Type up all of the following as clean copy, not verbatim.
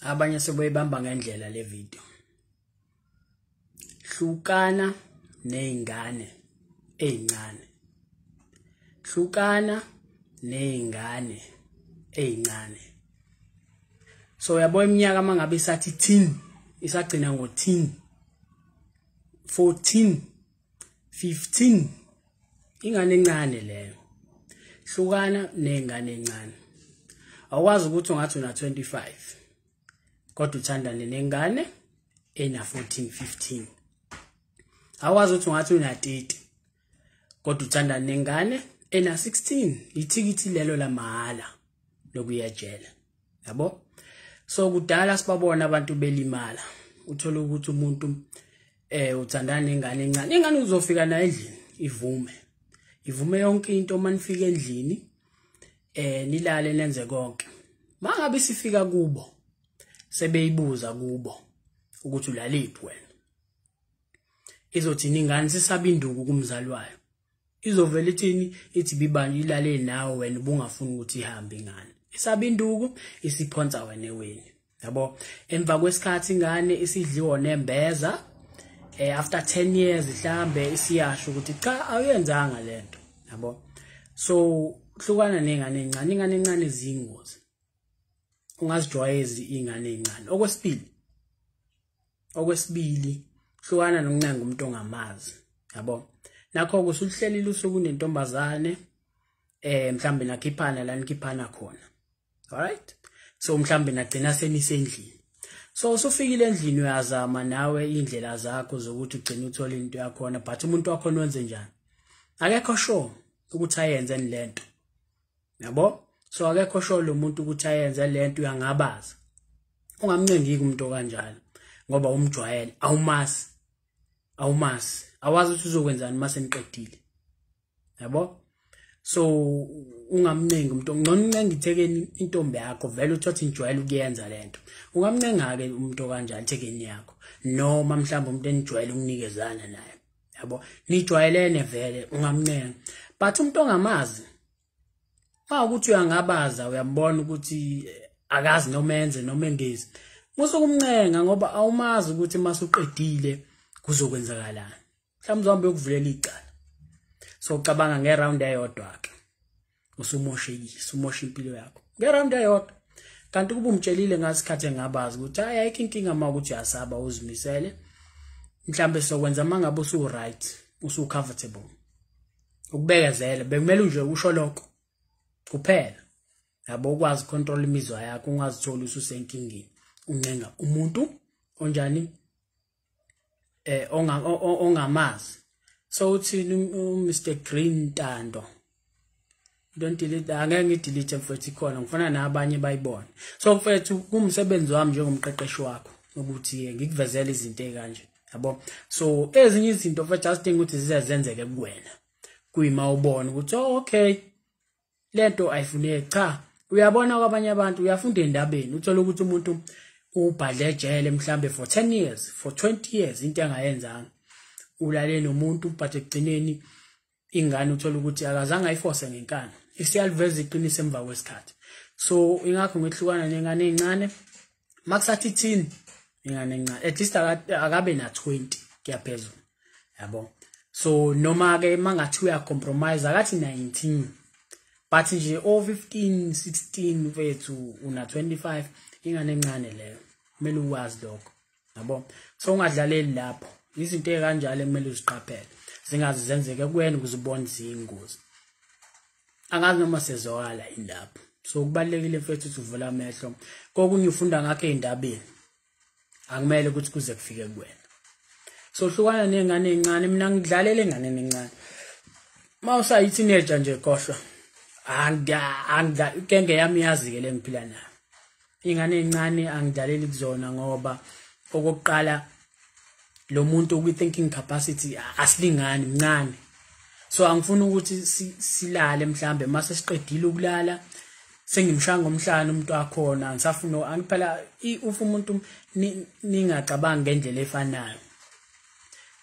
abanye seboyibamba ngendlela le video. Hlukana nezingane ezincane. Hlukana nezingane ezincane. So uyabona iminyaka mangabe isathi 10, isagcina ngo10, 14, 15, ingane encane leyo. Hlukana nezingane ezincane. Awukwazi ukuthi ungathi una 25 kodwa uthandane nengane ena 14, 15. Awukwazi ukuthi ungathi una 30 kodwa uthandane nengane ena 16. Ithikithi lelo la mahala lokuyejela. Yabo? So kudala sibabona abantu belimala. Uthola ukuthi umuntu uthandana nengane encane. Ingane uzofika na endlini ivume. Ivume yonke into manifika endlini nilale nenze konke. Mangabe sifika kubo sebeyibuza kubo ukuthi ulaliphi wena. Izothi ingane sisaba induku kumzali wayo. Izovela ithini ithi bibanje ilale nawe wena ubungafuni ukuthi ihambe ingane. Isaba induku isiphonsa wena eweni. Yabo? Emva kwesikhathi ingane isidliwa nembeza after 10 years ihlambe isiyasho ukuthi cha awuyenzanga lento. Yabo? So hlukana nengane encane. Ingane encane ziyingozi. Ungazijwayezi ingane encane. Okwesibili hlukana nokuncenga umuntu ongamazi. Yabo? Nakho kusuhlelile usuku nentombazane mhlambe nakhiphana la nikhiphana khona. Alright? So mhlambe nagcina senisendlini. So usufikile endlini uyazama nawe indlela zakho zokuthi ugcine uthola into yakhona, but umuntu wakho wenze njani? Akekho sure ukuthi ayenze lento. Yabo? So akekho sure lo muntu ukuthi ayenze lento uyangabaza. Ungamncengiki umuntu kanjalo ngoba umjwayele, awumazi. Awazi ukuthi uzokwenzani mase niqedile. Yabo? So ungamncengi umuntu, ngcono uncenga ithekeni intombi yakho vele uthothi njwayele ukuyenza lento. Ungamncenga ke umuntu kanjalo ithekeni yakho noma mhlawumbe umuntu enijwayele ukunikezana naye. Yabo? Nijwayelene vele ungamncenga. But umuntu ongamazi ukuthi uyangabaza uyambona ukuthi akazi noma enze noma engezi. Musukumncenga ngoba awumazi ukuthi masuqedile kuzokwenzakalani. Mhlawumbe uzohambe ukuvulela icala. So ucabanga ngeround eyodwa ke. Usumosha impilo yakho. Ngeround eyodwa. Kanti kuba umtshelile ngasikhathi engabazi ukuthi hayi ayikho inkinga ukuthi uyasaba uzimisele. Mhlambe sokwenza mangabe usu right, usu comfortable. Ukubekezela bekumele nje usho lokho. Kuphela. Yabo ukwazi control imizwa yakho, ungazithola ususenkingeni. Uncenga umuntu onjani ongamazi. So uthi Mr Green Tando. Don't delete, angeke ngidelete mfethu ikhona ngifana nabanye bayibona. So mfethu kumsebenzi wami njengomqeqeshi wakho ukuthi ngikuvezele izinto ezikanje. Yabo? So ezinye izinto mfethu asidinga ukuthi zize zenzeke kuwena. Kuyima ubone ukuthi okay lento ayifuneki cha. Uyabona kwabanye abantu uyafunda endabeni uthola ukuthi umuntu ubhadle ejele mhlambe for 10 years, for 20 years into engayenzanga. Ulale nomuntu but ekugcineni ingane uthola ukuthi akazange ayiforce ngenkani. Isiyaliveza iqinise emva kwesikhathi. So ingakho ngihlukana nengane ezincane. Makusathi 10 ingane encane. At least akabe na 20 kuyaphezulu. Yabo? So noma ke mangathi uya compromise akathi 19. But nje 15, 16 mfethu una 25 ingane encane leyo. Kumele uwazi lokho. Yabo? So ungadlaleli lapho. Izinto ezikanjalo kumele uziqaphele. Zingazi zenzeke kuwena ukuze ubone ziyingozi. Angazi noma sezwakala indaba. So kubalekile mfethu ukuthi uvula amehlo. Kokunye ufunda ngakho endabeni. Akumele ukuthi kuze kufike kuwena. So hlukana nengane encane, mina ngidlalele engane encane. Mawusayi teenager nje koshwa. Kenge yami yazi ke lengiphila nayo. Ingane encane angidlaleli kuzona ngoba okokuqala lo muntu ku thinking capacity asilingani mncane. So angifuni ukuthi silale mhlambe mase siqedile ukulala sengimshanga omhlanje umuntu wakhona ngisafuna angiphela ufa umuntu ningacabangi ngendlela efanayo.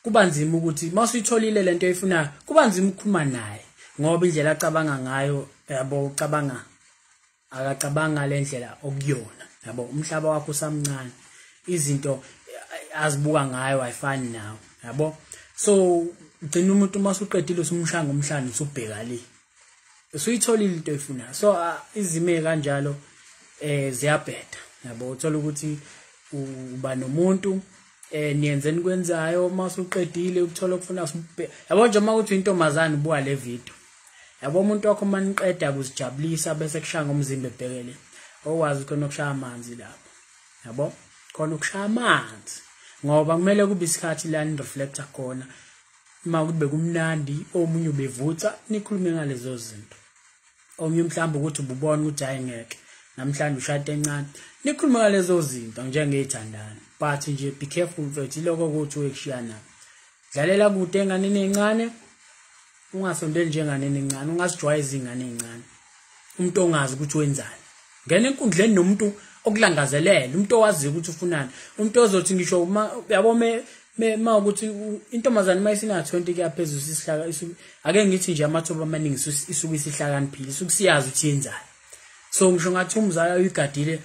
Kuba nzima ukuthi masuyitholile lento eyifunayo kuba nzima ukukhuluma naye ngoba indlela acabanga ngayo yabo ucabanga akacabanga le ndlela okuyona yabo umhlaba wakho usamncane izinto azibuka ngayo ayifani nawe yabo so ugcina umuntu masuqedile usumshanga umhlanje usubheka le usuyitholile into efuna so izime kanjalo ziyabheda yabo uthola ukuthi uba nomuntu niyenzeni kwenzayo masuqedile ukuthola ukufuna yabo nje makuthi intombazana ubuka le video yabo umuntu wakho maniqeda kuzijabulisa bese kushanga umzimba ebhekele okwazi khona ukushaya amanzi lapho yabo khona ukushaya amanzi ngoba kumele kube isikhathi la ni reflector khona uma kube kumnandi omunye ubevutha nikhulume ngalezo zinto omunye mhlawumbe ukuthi ubone ukuthi hayi ngeke namhlanje ushade encane nikhulume ngalezo zinto njengezithandana but nje be careful mfethu lokho ukuthi uyekushiyana dlalela kude enganeni encane ungasondeli njenganeni encane ungasijwayeza ingane encane umuntu ongazi ukuthi wenzani ngene enkundleni nomuntu okulangazelela umuntu owazi ukuthi ufunani umuntu ozothi ngisho yabo ma ukuthi intombazana mayisina 20 kuya phezulu isihlaka ake ngithi nje amathoba amaningi isuku isihlakaniphile isuku siyazi ukuthi yenzani so ngisho ngathi umzala uyigadile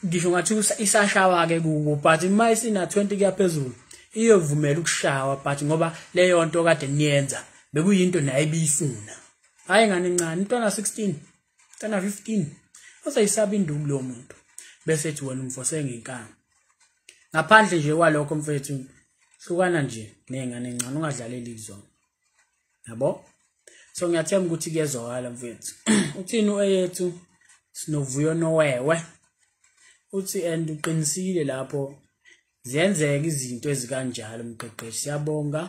ngisho ngathi isashawa ke kubo but mayisina 20 kuya phezulu iyovumela ukushawa but ngoba leyo nto kade niyenza bekuyinto naye biyifuna hayi ngane encane intwana 16 intwana 15 usayisaba induku lo muntu bese ethi wena umfose ngenkani ngaphandle nje kwalokho mfethu hlukana nje nengane encane ungadlaleli izona yabo so ngiyathemba ukuthi kuyezwakala mfethu uthini oyethu sinovuyo nowewe uthi and uqinisile lapho ziyenzeka izinto ezikanjalo mqeqeshi siyabonga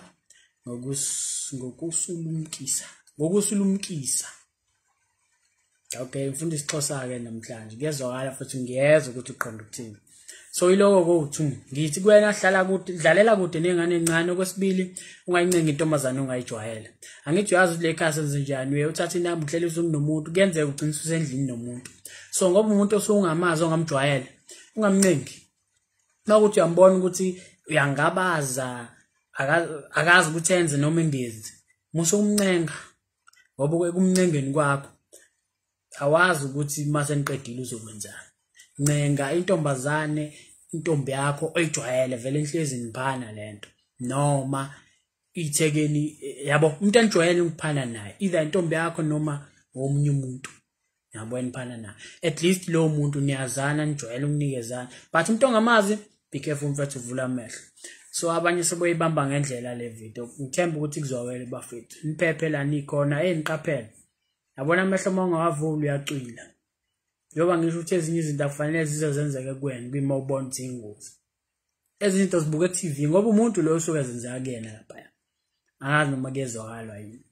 ngokusulumkisa okay mfunda isixhosa ke namhlanje kuyezwakala futhi ngiyezwa ukuthi uqonda ukuthini so iloko kothi ngithi kuwena hlala kude dlalela kude nengane encane okwesibili ungayincenga intombazana ongayijwayela angithi uyazi le khasi enzenjani uye uthatha inamba uhlelisa nomuntu kuyenzeka ugcina usendlini nomuntu so ngoba umuntu osungamazi ongamjwayela ungamncengi nokuthi uyambona ukuthi uyangabaza akazi ukuthi enze noma engezi muso umncenga ngoba ekumncengeni kwakho awazi ukuthi mase niqedile uzokwenzani ncenga intombazane intombi yakho oyijwayele vele inhlezi niphana lento noma ithekeni yabo umuntu enijwayele ukuphana naye either intombi yakho noma omunye umuntu yabo eniphana naye at least lo muntu niyazana nijwayele ukunikezana but umuntu ongamazi be careful mfethu uvula amehlo so abanye seboyibamba ngendlela le video ngithemba ukuthi kuzowela bafethu niphephe la nikhona niqaphele yabona amehlo mawungawavuli uyacwila njoba ngisho ukuthi ezinye izinto akufanele zize zenzeke kuwena bima ubone ukuthi ziyingozi ezinto zibuka e-TV ngoba umuntu lo usuke zenzeka kuyena lapha angazi noma kuyezwakala yini